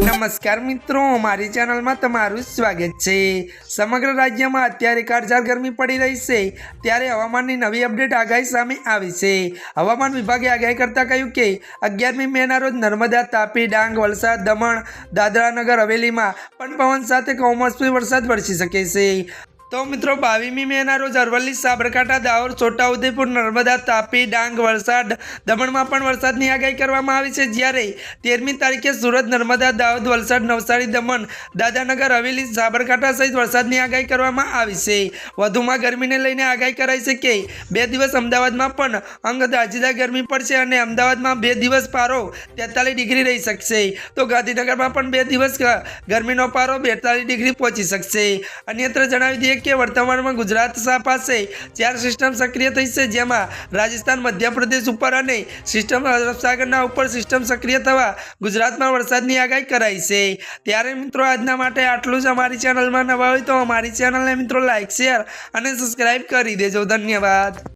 नमस्कार मित्रों, हमारी चैनल में तमाરું स्वागत है। समग्र राज्य में अत्यारे काળઝાળ गर्मी पड़ी रही है, त्यारे हवामाननी नवी अपडेट आगाही सामे आवी छे। हवामान विभागे आगाही करता कह्युं के 11મી मेना रोज नर्मदा, तापी, डांग, वलसाड, दमण, दादरा नगर हवेली में पण पवन साथे कमोसमी वरसाद वरसी शके छे। तो मित्रों 22મી मेना रोज अरवली, साबरकांठा, दाहोद, छोटाउदेपुर, नर्मदा, तापी, डांग, वलसाड, दमण में पण वरसादनी आगाही करवामां आवी छे। ज्यारे 13મી तारीखे सूरत, नर्मदा, दाहोद, वलसाड, नवसारी, दमण, दादरानगर हवेली, साबरकांठा सहित वरसादनी आगाही करवामां आवी छे। वधुमां गरमीने लईने आगाही कराई छे के 2 दिवस अमदावादमां पण अंगदाजीदार गरमी पड़शे अने अमदावादमां 2 दिवस पारो 43 डिग्री रही शकशे। तो गांधीनगरमां पण 2 दिवस गरमीनो पारो 42 डिग्री पहोंची शकशे। अन्यत्र जणावी दीए के वर्तमान में गुजरात पासे 4 सिस्टम सक्रिय थई छे, जेमां राजस्थान, मध्य प्रदेश उपर अने सिस्टम अरब सागरना उपर सिस्टम सक्रिय थवा गुजरात में वरसादनी आगाही कराई छे। त्यारे मित्रों आजना माटे आटલું જ। અમારી ચેનલમાં નવા હોય તો અમારી ચેનલને મિત્રો લાइक, शेर અને સબस्क्राइब કરી દેજો। धन्यवाद।